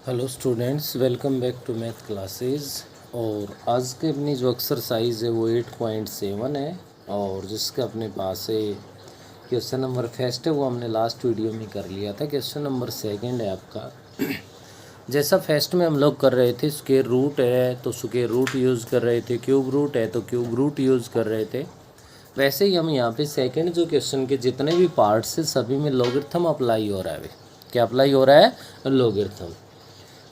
Hello students, welcome back to math classes. और आज के अपनी जो एक्सरसाइज है वो 8.7 है और जिसका अपने पास है क्वेश्चन नंबर फर्स्ट है वो हमने लास्ट वीडियो में कर लिया था। क्वेश्चन नंबर सेकंड है आपका। जैसा फर्स्ट में हम लोग कर रहे थे स्क्वायर रूट है तो स्क्वायर रूट यूज़ कर रहे थे, क्यूब रूट है तो क्यूब रूट यूज़ कर रहे थे, वैसे ही हम यहाँ पे सेकंड जो क्वेश्चन के जितने भी पार्ट्स है सभी में लॉगरिथम अप्लाई हो रहा है। क्या अप्लाई हो रहा है? लॉगरिथम।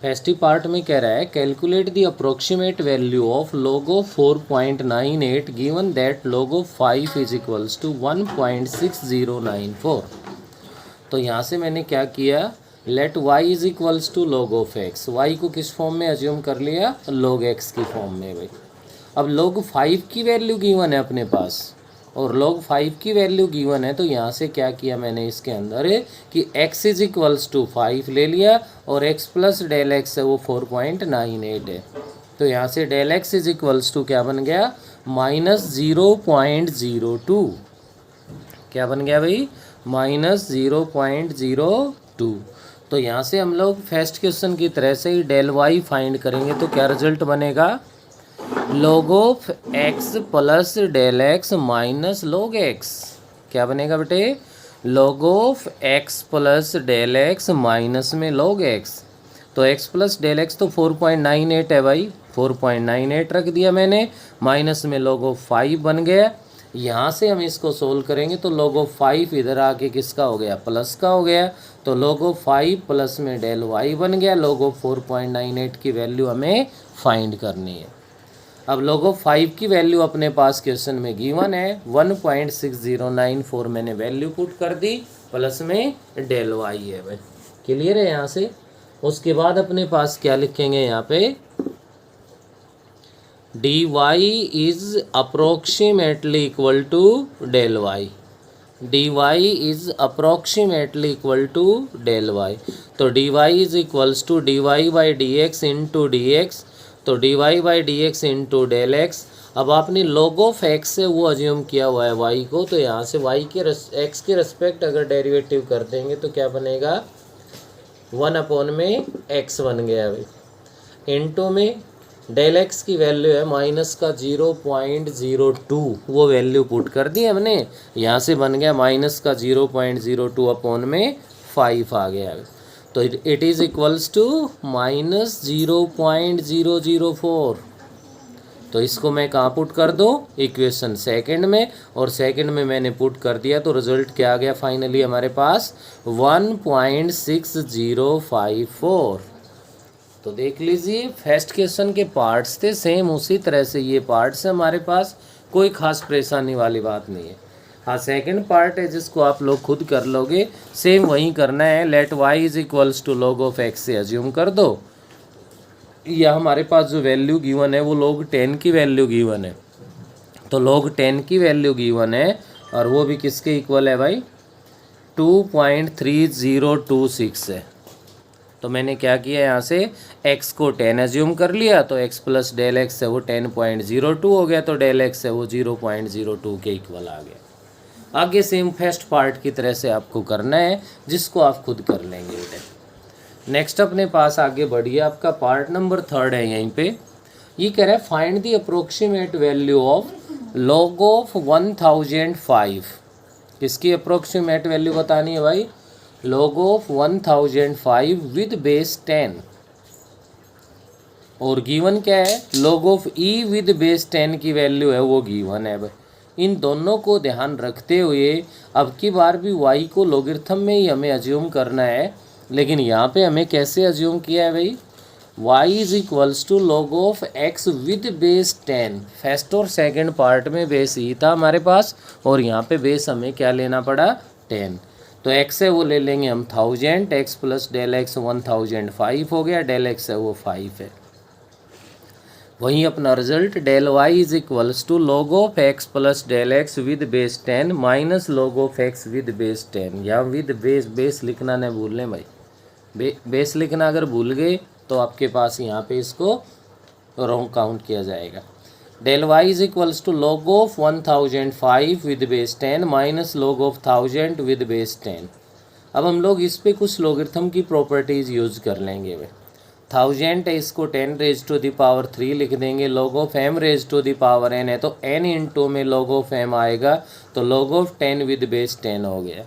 फर्स्ट पार्ट में कह रहा है calculate the approximate value of log of 4.98 given that log of 5 is equals to 1.6094। तो यहाँ से मैंने क्या किया, let y is equals to log of x, y को किस फॉर्म में अज्यूम कर लिया? log x की फॉर्म में भाई। अब log 5 की वैल्यू गिवन है अपने पास और log 5 की वैल्यू गिवन है, तो यहाँ से क्या किया मैंने इसके अंदर है कि x इज इक्वल्स टू 5 ले लिया और x प्लस डेल एक्स है वो 4.98 है। तो यहाँ से del x is equals to क्या बन गया? -0.02। क्या बन गया भाई? -0.02। तो यहाँ से हम लोग फर्स्ट क्वेश्चन की तरह से ही डेल वाई फाइंड करेंगे तो क्या रिजल्ट बनेगा? log of x plus del x minus log x। क्या बनेगा बेटे? log of x plus del x minus में log x। तो x प्लस डेल एक्स तो 4.98 है भाई, 4.98 रख दिया मैंने, माइनस में log ऑफ 5 बन गया। यहाँ से हम इसको सोल्व करेंगे तो log ऑफ 5 इधर आके किसका हो गया? प्लस का हो गया। तो log ऑफ 5 प्लस में डेल y बन गया। log ऑफ 4.98 की वैल्यू हमें फाइंड करनी है। अब log ऑफ 5 की वैल्यू अपने पास क्वेश्चन में गिवन है 1.6094, मैंने वैल्यू पुट कर दी, प्लस में डेल वाई है भाई। क्लियर है यहाँ से? उसके बाद अपने पास क्या लिखेंगे यहाँ पे? D y is approximately equal to del y. D y is approximately equal to del y. तो d y is equals to d y by d x into d x. तो d y by d x into del x. अब आपने log of x से वो assume किया हुआ है y को, तो यहाँ से y के x के रिस्पेक्ट अगर डेरिवेटिव कर देंगे तो क्या बनेगा? 1 में x बन गया भाई, इंटू में डेल एक्स की वैल्यू है माइनस का 0.02, वो वैल्यू पुट कर दी हमने, यहाँ से बन गया माइनस का 0.02 में 5 आ गया। तो इट इज़ इक्वल्स टू -0.004। तो इसको मैं कहाँ पुट कर दूँ? इक्वेशन सेकंड में, और सेकंड में मैंने पुट कर दिया तो रिजल्ट क्या आ गया फाइनली हमारे पास? 1.6054। तो देख लीजिए फर्स्ट क्वेश्चन के पार्ट्स थे सेम, उसी तरह से ये पार्ट्स है हमारे पास, कोई खास परेशानी वाली बात नहीं है। हाँ, सेकंड पार्ट है जिसको आप लोग खुद कर लोगे, सेम वही करना है। Let y is equals to log of x से अज्यूम कर दो, या हमारे पास जो वैल्यू गिवन है वो log 10 की वैल्यू गिवन है। तो log 10 की वैल्यू गिवन है और वो भी किसके इक्वल है भाई? 2.3026 है। तो मैंने क्या किया, यहाँ से x को 10 एज्यूम कर लिया, तो x प्लस डेल एक्स है वो 10.02 हो गया, तो डेल एक्स है वो 0.02 के इक्वल आ गया। आगे सेम फर्स्ट पार्ट की तरह से आपको करना है, जिसको आप खुद कर लेंगे बेटे। नेक्स्ट अपने पास आगे बढ़िए, आपका पार्ट नंबर 3 है। यहीं पे ये कह रहा है find the approximate value of log of 1005। किसकी अप्रोक्सीमेट वैल्यू बतानी है भाई? log of 1005 with base 10। और गिवन क्या है? log of e with base 10 की वैल्यू है वो गिवन है भाई। इन दोनों को ध्यान रखते हुए अब की बार भी y को लॉगरिथम में ही हमें अज्यूम करना है, लेकिन यहाँ पे हमें कैसे अज्यूम किया है भाई? y is equals to log of x with base 10। First और सेकंड पार्ट में बेस ही था हमारे पास, और यहाँ पे बेस हमें क्या लेना पड़ा? 10। तो x है वो ले लेंगे हम 1000, x प्लस डेल एक्स 1005 हो गया, डेल x है वो 5 है। वहीं अपना result del y is equals to log of x plus del x with base 10 minus log of x with base 10। या विद बेस, बेस लिखना नहीं भूलने भाई, बेस लिखना अगर भूल गए तो आपके पास यहाँ पे इसको रॉन्ग काउंट किया जाएगा। Del y is equals to log of 1005 with base 10 minus log of 1000 with base 10। अब हम लोग इस पे कुछ लॉगरिथम की प्रॉपर्टीज़ यूज़ कर लेंगे वे। 1000 है, इसको 10⁻³ लिख देंगे। log ऑफ m⁻n है तो n इंटू में log ऑफ m आएगा, तो log ऑफ 10 विद बेस 10 हो गया।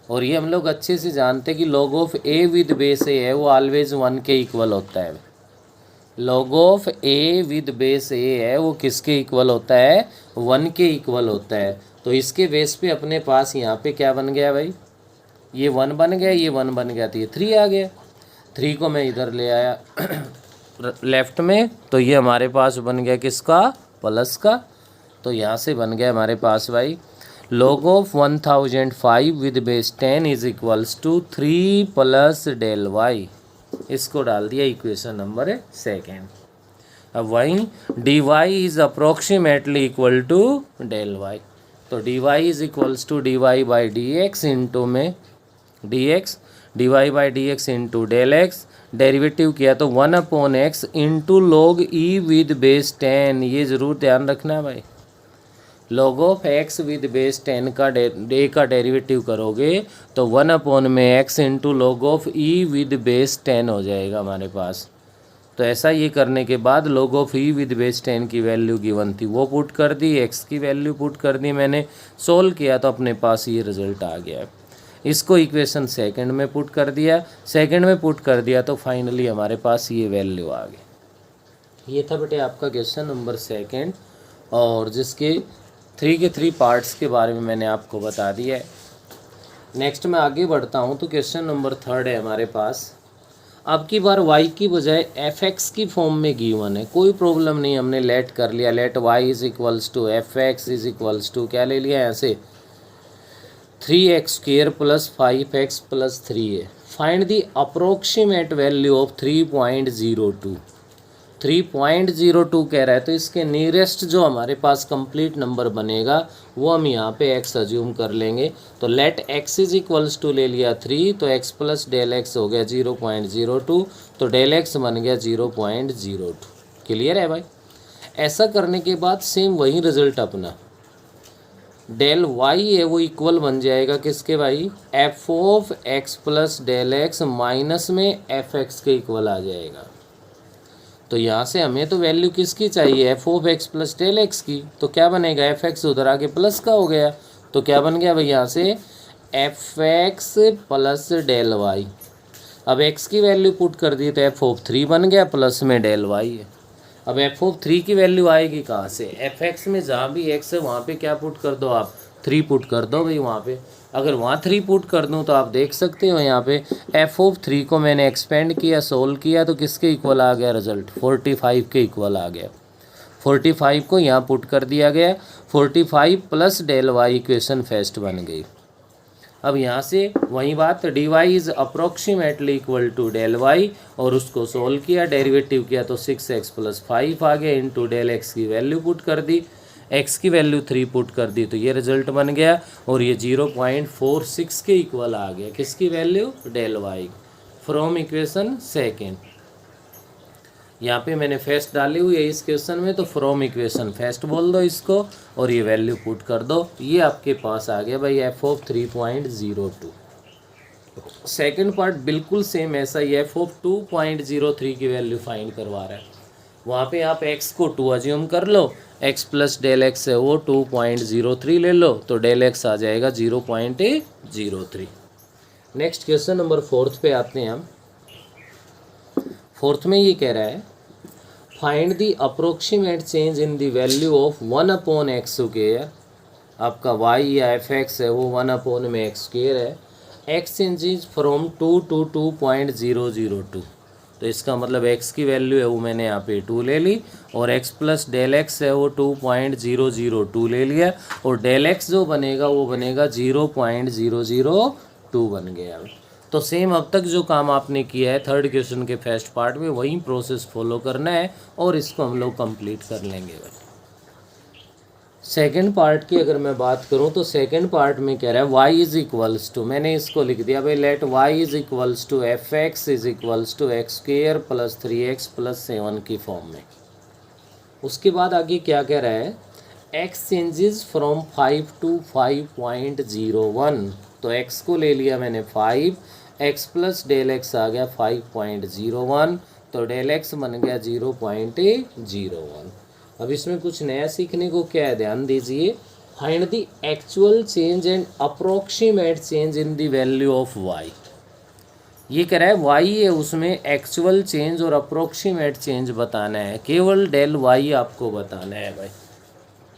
और ये हम लोग अच्छे से जानते हैं कि log of a with base a है वो ऑलवेज 1 के इक्वल होता है। log of a with base a है वो किसके इक्वल होता है? 1 के इक्वल होता है। तो इसके बेस पे अपने पास यहाँ पे क्या बन गया भाई? ये 1 बन गया, ये 1 बन गया, तो ये 3 आ गया। 3 को मैं इधर ले आया लेफ्ट में, तो ये हमारे पास बन गया किसका? प्लस का। तो यहाँ से बन गया हमारे पास भाई log of 1005 with base 10 is equals to 3 plus del y. इसको डाल दिया इक्वेशन नंबर 2। अब वहीं d y is approximately equal to del y, तो d y is equals to d y by d x into में d x, d y by d x into del x, derivative किया तो 1/x into log e with base 10। ये ज़रूर ध्यान रखना है भाई, log of x with base 10 का डे का डेरिवेटिव करोगे तो 1/x into log of e with base 10 हो जाएगा हमारे पास। तो ऐसा ये करने के बाद log of e with base 10 की वैल्यू गिवन थी वो पुट कर दी, x की वैल्यू पुट कर दी मैंने, सोल्व किया तो अपने पास ये रिजल्ट आ गया। इसको इक्वेशन सेकंड में पुट कर दिया, सेकंड में पुट कर दिया तो फाइनली हमारे पास ये वैल्यू आ गई। ये था बेटे आपका क्वेश्चन नंबर 2 और जिसके 3 के 3 पार्ट्स के बारे में मैंने आपको बता दिया है। नेक्स्ट मैं आगे बढ़ता हूँ तो क्वेश्चन नंबर 3 है हमारे पास। अब की बार y की बजाय fx की फॉर्म में गिवन है, कोई प्रॉब्लम नहीं, हमने लेट कर लिया। Let y is equals to fx is equals to क्या ले लिया यहाँ से 3x² प्लस 5x प्लस 3 है। Find the approximate value of 3.02। 3.02 कह रहा है तो इसके नियरेस्ट जो हमारे पास कंप्लीट नंबर बनेगा वो हम यहाँ पे x अज्यूम कर लेंगे। तो let x is equals to ले लिया 3, तो x प्लस डेल x हो गया 0.02, तो डेल x बन गया 0.02। क्लियर है भाई? ऐसा करने के बाद सेम वही रिजल्ट अपना डेल y है वो इक्वल बन जाएगा किसके भाई? f of x plus del x minus में fx के इक्वल आ जाएगा। तो यहाँ से हमें तो वैल्यू किसकी चाहिए? f of x plus del x की। तो क्या बनेगा? fx उधर आके प्लस का हो गया, तो क्या बन गया भाई यहाँ से fx प्लस डेल y। अब x की वैल्यू पुट कर दी तो f ऑफ 3 बन गया, प्लस में डेल y है। अब f ऑफ 3 की वैल्यू आएगी कहाँ से? fx में जहाँ भी x है वहाँ पे क्या पुट कर दो आप? 3 पुट कर दो भाई वहाँ पे। अगर वहाँ 3 पुट कर दूँ तो आप देख सकते हो यहाँ पे f ऑफ 3 को मैंने एक्सपेंड किया, सोल्व किया तो किसके इक्वल आ गया रिजल्ट? 45 के इक्वल आ गया। 45 को यहाँ पुट कर दिया गया, 45 plus del y equation first बन गई। अब यहाँ से वही बात d y is approximately equal to del y, और उसको सोल्व किया, डेरिवेटिव किया तो 6x प्लस 5 आ गया, इंटू डेल एक्स की वैल्यू पुट कर दी, x की वैल्यू 3 पुट कर दी तो ये रिजल्ट बन गया, और ये 0.46 के इक्वल आ गया। किसकी value? Del y, from equation second. यहाँ पे मैंने फर्स्ट डाली हुई है इस क्वेश्चन में, तो फ्रॉम इक्वेशन फर्स्ट बोल दो इसको और ये वैल्यू पुट कर दो, ये आपके पास आ गया भाई f ऑफ 3.02। सेकंड पार्ट बिल्कुल सेम ऐसा ही, f ऑफ 2.03 की वैल्यू फाइंड करवा रहा है। वहाँ पे आप x को 2 अज्यूम कर लो, x प्लस डेल एक्स है वो 2.03 ले लो, तो डेल एक्स आ जाएगा 0.03। नेक्स्ट क्वेश्चन नंबर 4 पे आते हैं हम। 4 में ये कह रहा है find the approximate change in the value of 1/x square. आपका y या fx है वो 1/x स्क्वायर है, x चेंजेस फ्रॉम 2 to 2.002। तो इसका मतलब x की वैल्यू है वो मैंने यहाँ पे 2 ले ली, और x प्लस डेल एक्स है वो 2.002 ले लिया, और डेल x जो बनेगा वो बनेगा 0.002 बन गया। तो सेम अब तक जो काम आपने किया है थर्ड क्वेश्चन के फर्स्ट पार्ट में वही प्रोसेस फॉलो करना है, और इसको हम लोग कंप्लीट कर लेंगे। सेकंड पार्ट की अगर मैं बात करूं तो सेकंड पार्ट में कह रहा है y इज इक्वल्स टू, मैंने इसको लिख दिया भाई let y is equals to fx is equals to x square plus 3x plus 7 की फॉर्म में। उसके बाद आगे क्या कह रहा है? x changes from 5 to 5.01। तो x को ले लिया मैंने 5, x प्लस डेल एक्स आ गया 5.01, तो डेल एक्स बन गया 0.01। अब इसमें कुछ नया सीखने को क्या है, ध्यान दीजिए। Find the actual change and approximate change in the value of y. ये कह रहा है वाई है, उसमें एक्चुअल चेंज और अप्रोक्सीमेट चेंज बताना है, केवल डेल वाई आपको बताना है भाई।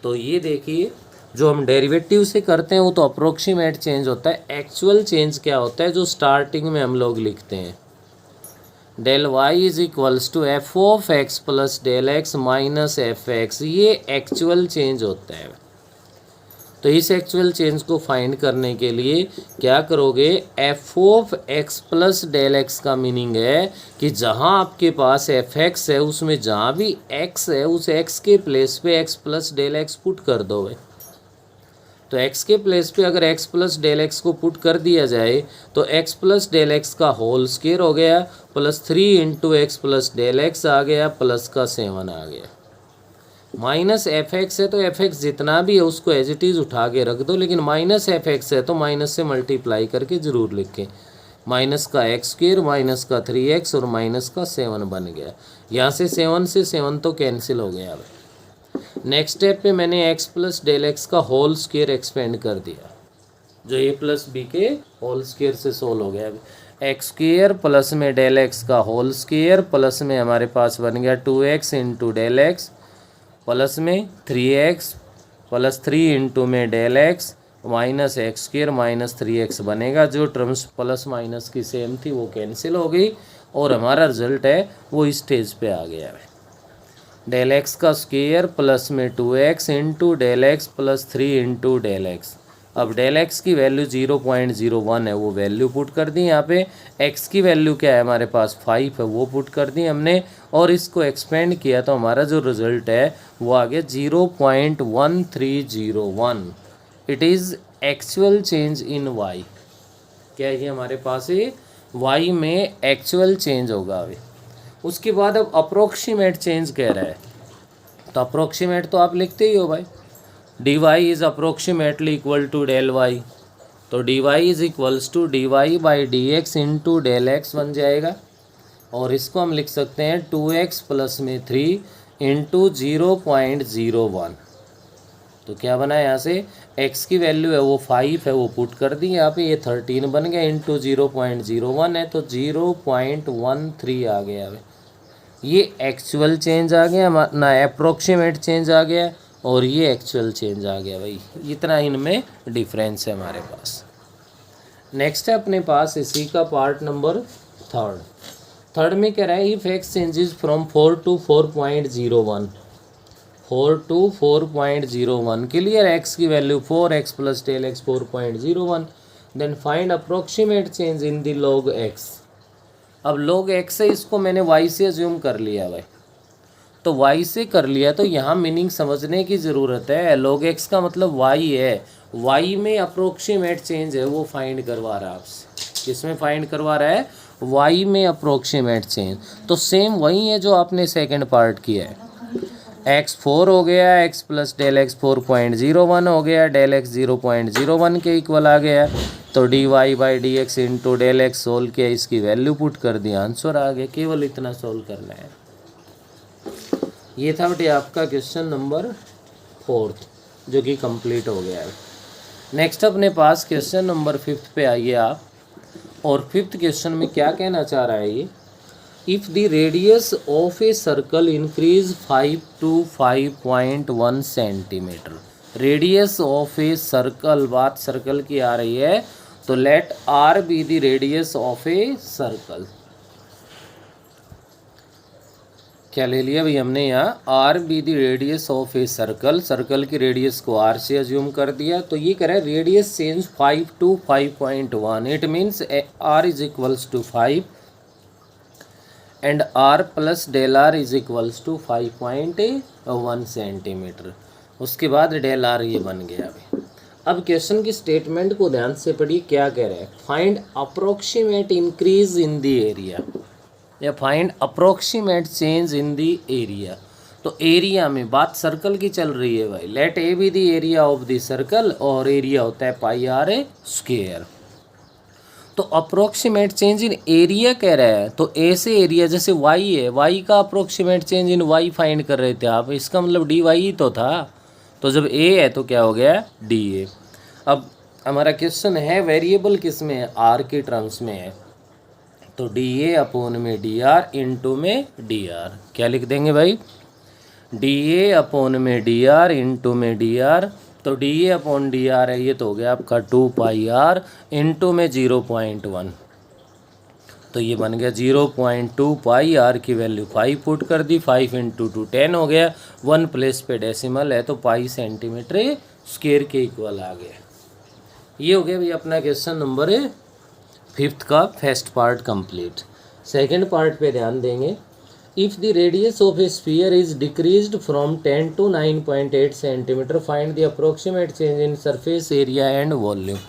तो ये देखिए, जो हम डेरिवेटिव से करते हैं वो तो अप्रोक्सीमेट चेंज होता है। एक्चुअल चेंज क्या होता है, जो स्टार्टिंग में हम लोग लिखते हैं, del y is equals to f of x plus del x minus f x, ये एक्चुअल चेंज होता है। तो इस एक्चुअल चेंज को फाइंड करने के लिए क्या करोगे, f of x plus del x का मीनिंग है कि जहां आपके पास एफ एक्स है उसमें जहां भी एक्स है उस एक्स के प्लेस पे x plus del x put कर दो भाई। तो x के प्लेस पे अगर x प्लस डेल एक्स को पुट कर दिया जाए तो x प्लस डेल एक्स का होल स्क्वायर हो गया plus 3 into x plus del x आ गया प्लस का 7 आ गया। माइनस एफ एक्स है तो एफ एक्स जितना भी है उसको एज इट इज़ उठा के रख दो, लेकिन माइनस एफ एक्स है तो माइनस से मल्टीप्लाई करके ज़रूर लिखें। माइनस का एक्स स्क्वायर माइनस का 3x और माइनस का 7 बन गया। यहाँ से 7 तो कैंसिल हो गया। अब नेक्स्ट स्टेप पे मैंने x प्लस डेल एक्स का होल स्क्वायर एक्सपेंड कर दिया, जो a प्लस बी के होल स्क्वायर से सोल्व हो गया। अब एक्स स्क्वायर प्लस में डेल एक्स का होल स्क्वायर प्लस में हमारे पास बन गया 2x into del x plus में 3x प्लस 3 इंटू में del x minus x square minus 3x बनेगा। जो टर्म्स प्लस माइनस की सेम थी वो कैंसिल हो गई और हमारा रिजल्ट है वो इस स्टेज पे आ गया है। डेल एक्स का स्क्वायर प्लस में 2x into del x plus 3 into del x. अब डेल एक्स की वैल्यू 0.01 है, वो वैल्यू पुट कर दी यहाँ पे। एक्स की वैल्यू क्या है हमारे पास 5 है, वो पुट कर दी हमने और इसको एक्सपेंड किया तो हमारा जो रिजल्ट है वो आ गया 0.1301। It is actual change in y. क्या है ये हमारे पास है वाई में एक्चुअल चेंज होगा अभी। उसके बाद अब अप्रोक्सीमेट चेंज कह रहा है, तो अप्रोक्सीमेट तो आप लिखते ही हो भाई, d y is approximately equal to del y. तो d y is equals to d y by d x into del x बन जाएगा और इसको हम लिख सकते हैं 2x प्लस में 3 इंटू 0.01। तो क्या बना यहाँ से, x की वैल्यू है वो 5 है, वो पुट कर दी यहाँ पे, ये 13 बन गया इंटू 0.01 है तो 0.13 आ गया। ये एक्चुअल चेंज आ गया ना, अप्रोक्सीमेट चेंज आ गया और ये एक्चुअल चेंज आ गया भाई। इतना इनमें डिफरेंस है हमारे पास। नेक्स्ट है अपने पास इसी का पार्ट नंबर थर्ड में कह रहा है if x changes from 4 to 4.01, 4 to 4.01 clear. X की value 4x plus del x 4.01, then find approximate change in the log x। अब log x है, इसको मैंने y से अज्यूम कर लिया भाई, तो y से कर लिया तो यहाँ मीनिंग समझने की ज़रूरत है। log x का मतलब y है, y में अप्रोक्सीमेट चेंज है वो फाइंड करवा रहा है आपसे। किसमें फाइंड करवा रहा है, y में अप्रोक्सीमेट चेंज। तो सेम वही है जो आपने सेकंड पार्ट किया है। x 4 हो गया, x प्लस डेल एक्स 4.01 हो गया, डेल एक्स 0.01 के इक्वल आ गया। तो d y by d x into del x solve किया, इसकी वैल्यू पुट कर दिया, आंसर आ गया। केवल इतना सोल्व करना है। ये था बेटे आपका क्वेश्चन नंबर 4 जो कि कंप्लीट हो गया है। नेक्स्ट अपने पास क्वेश्चन नंबर 5 पे आइए आप। और 5th क्वेश्चन में क्या कहना चाह रहा है ये, if the radius of a circle increase 5 to 5.1 centimetre. Radius of a circle, बात सर्कल की आ रही है, तो let r be the radius of a circle. क्या ले लिया भाई हमने यहाँ, r be the radius of a circle. Circle की रेडियस को आर से अज्यूम कर दिया। तो ये कह रहा है radius change 5 to 5.1, it means r is equals to 5 and r plus del r is equals to 5.1 centimetre. उसके बाद डेल आर ये बन गया अभी। अब क्वेश्चन की स्टेटमेंट को ध्यान से पढ़िए, क्या कह रहा है, find approximate increase in the area या find approximate change in the area. तो एरिया में बात सर्कल की चल रही है भाई। Let a be the area of the circle और एरिया होता है पाई आर ए स्क्वायर। तो अप्रोक्सीमेट चेंज इन एरिया कह रहा है, तो ए से एरिया जैसे वाई है, वाई का approximate change in y find कर रहे थे आप, इसका मतलब डी वाई ही तो था। तो जब ए है तो क्या हो गया, डी ए। अब हमारा क्वेश्चन है वेरिएबल किस में है, आर के टर्म्स में है, तो डी ए अपॉन में डी आर इंटू में डी आर। क्या लिख देंगे भाई, डी ए अपॉन में डी आर इंटू में डी आर। तो D A upon d are है, ये तो हो गया आपका 2 पाई आर इंटू में 0.1, तो ये बन गया 0.2 पाई आर की वैल्यू 5 पुट कर दी, 5 इंटू 2 10 हो गया, 1 प्लेस पे डेसिमल है तो पाई सेंटीमीटर स्क्वायर के इक्वल आ गया। ये हो गया भाई अपना क्वेश्चन नंबर 5 का first part complete. Second part पे ध्यान देंगे। If the radius of a sphere is decreased from 10 to 9.8 centimetre, find the approximate change in surface area and volume.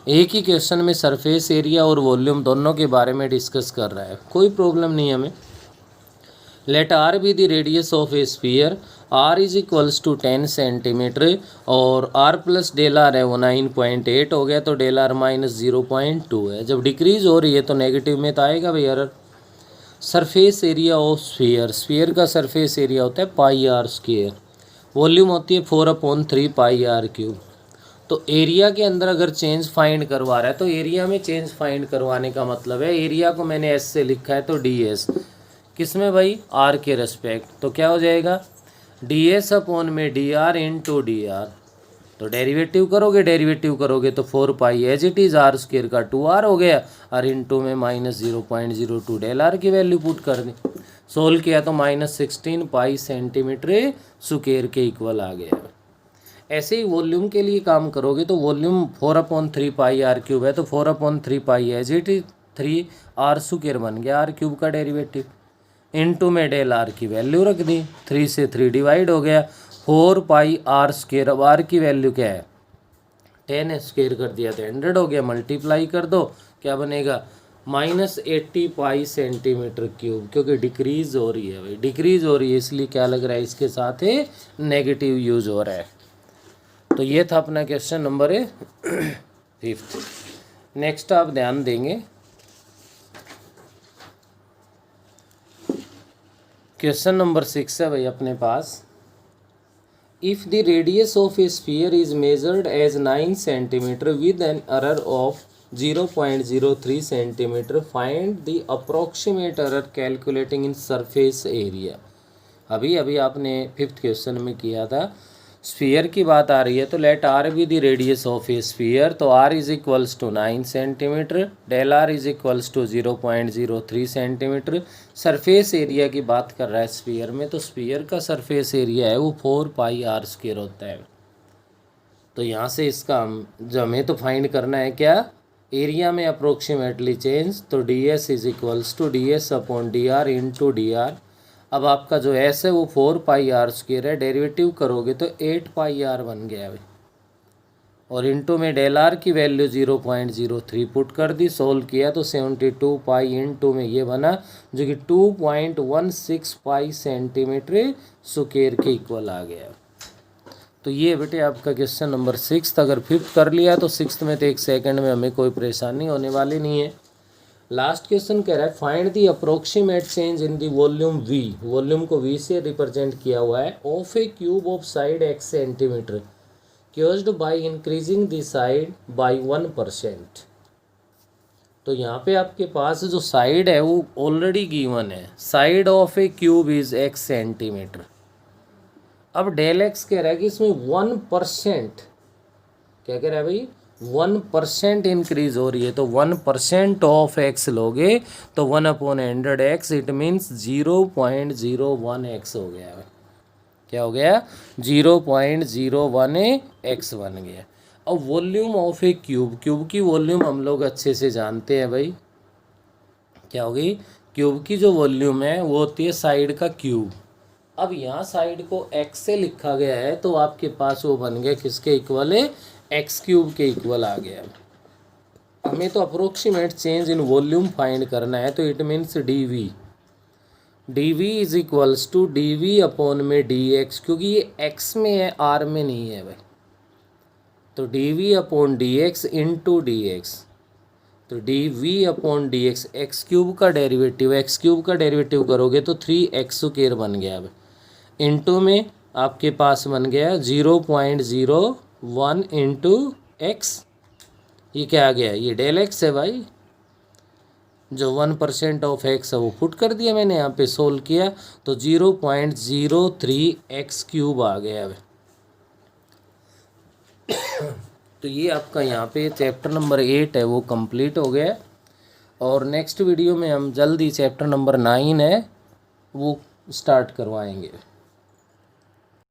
एक ही क्वेश्चन में सरफेस एरिया और वॉल्यूम दोनों के बारे में डिस्कस कर रहा है, कोई प्रॉब्लम नहीं हमें। Let r be the radius of a sphere, r is equals to 10 centimetre और आर प्लस डेल आर है वो 9.8 हो गया, तो डेल आर माइनस 0.2 है। जब डिक्रीज हो रही है तो नेगेटिव में तो आएगा भाई error. Surface area of sphere, sphere का सरफेस एरिया होता है पाई आर स्क्वायर, वॉल्यूम होती है 4/3 पाई आर क्यूब। तो एरिया के अंदर अगर चेंज फाइंड करवा रहा है तो एरिया में चेंज फाइंड करवाने का मतलब है, एरिया को मैंने एस से लिखा है तो डी एस, किस में भाई, आर के रेस्पेक्ट, तो क्या हो जाएगा डी एस अपॉन में d r into d r. तो डेरिवेटिव करोगे तो 4 pi as it is r square का 2r हो गया, और इंटू में माइनस 0.02 डेल आर की वैल्यु पुट कर दी, सोल्व किया तो -16 पाई सेंटीमीटर स्क्वायर के इक्वल आ गया। ऐसे ही वॉल्यूम के लिए काम करोगे तो वॉल्यूम 4/3 पाई आर क्यूब है, तो 4/3 pi as it is 3 r square बन गया, आर क्यूब का डेरिवेटिव, इनटू में डेल आर की वैल्यू रख दी, 3 से 3 डिवाइड हो गया, 4 पाई आर स्क्वायर। अब आर की वैल्यू क्या है 10 है, स्क्वायर कर दिया तो 100 हो गया, मल्टीप्लाई कर दो क्या बनेगा -80 पाई सेंटीमीटर क्यूब, क्योंकि डिक्रीज हो रही है भाई, डिक्रीज हो रही है इसलिए क्या लग रहा है इसके साथ ही नेगेटिव यूज हो रहा है। तो ये था अपना क्वेश्चन नंबर 5। नेक्स्ट आप ध्यान देंगे, क्वेश्चन नंबर 6 है भाई अपने पास। If the radius of a sphere is measured as 9 centimetre with an error of 0.03 centimetre, find the approximate error calculating in surface area. अभी आपने 5th क्वेश्चन में किया था, स्फीयर की बात आ रही है तो let r be the radius of a sphere, तो r is equals to 9 centimetre, del r is equals to 0.03 centimetre. Surface area की बात कर रहा है स्फीयर में, तो स्फीयर का सरफेस एरिया है वो 4 पाई आर स्क्वायर होता है। तो यहाँ से इसका जो हमें तो फाइंड करना है क्या, एरिया में अप्रोक्सीमेटली चेंज, तो d s is equals to d s upon d r into d r. अब आपका जो एस है वो 4 पाई आर स्क्वायर है, डेरिवेटिव करोगे तो 8 पाई आर बन गया भाई, और इंटू में डेल आर की वैल्यू 0.03 पुट कर दी, सोल्व किया तो 72 पाई इंटू में ये बना जो कि 2.16 पाई सेंटीमीटर स्क्वायर के इक्वल आ गया। तो ये बेटे आपका क्वेश्चन नंबर 6। अगर 5th कर लिया तो 6th में तो 1 सेकंड में हमें कोई परेशानी होने वाली नहीं है। लास्ट क्वेश्चन कह रहा है find the approximate change in the volume v, volume को वी से रिप्रेजेंट किया हुआ है, of a cube of side x centimetre caused by increasing the side by 1%। तो यहाँ पे आपके पास जो साइड है वो ऑलरेडी गिवन है, side of a cube is x centimetre. अब डेल एक्स कह रहा है कि इसमें 1%, क्या कह रहा है भाई 1% इंक्रीज हो रही है, तो 1% ऑफ एक्स लोगे तो 1/100x, इट मीन्स 0.01x हो गया है। क्या हो गया 0.01x बन गया। अब volume of a cube, cube की वॉल्यूम हम लोग अच्छे से जानते हैं भाई, क्या होगी, क्यूब की जो वॉल्यूम है वो होती है साइड का क्यूब। अब यहाँ साइड को x से लिखा गया है तो आपके पास वो बन गया किसके इक्वल है, एक्स क्यूब के इक्वल आ गया। हमें तो approximate change in volume find करना है, तो it means d v is equals to d v upon में डी एक्स, क्योंकि ये एक्स में है आर में नहीं है भाई, तो d v upon d x into d x. तो d v upon d x, x cube का डेरिवेटिव करोगे तो 3x² बन गया। अब इंटू में आपके पास बन गया 0.01 इंटू एक्स, ये क्या आ गया, ये डेल एक्स है भाई। जो 1% ऑफ एक्स है वो पुट कर दिया मैंने यहाँ पे, सोल्व किया तो 0.03x³ आ गया। अब तो ये आपका यहाँ पे चैप्टर नंबर 8 है वो कंप्लीट हो गया। और नेक्स्ट वीडियो में हम जल्दी चैप्टर नंबर 9 है वो स्टार्ट करवाएंगे।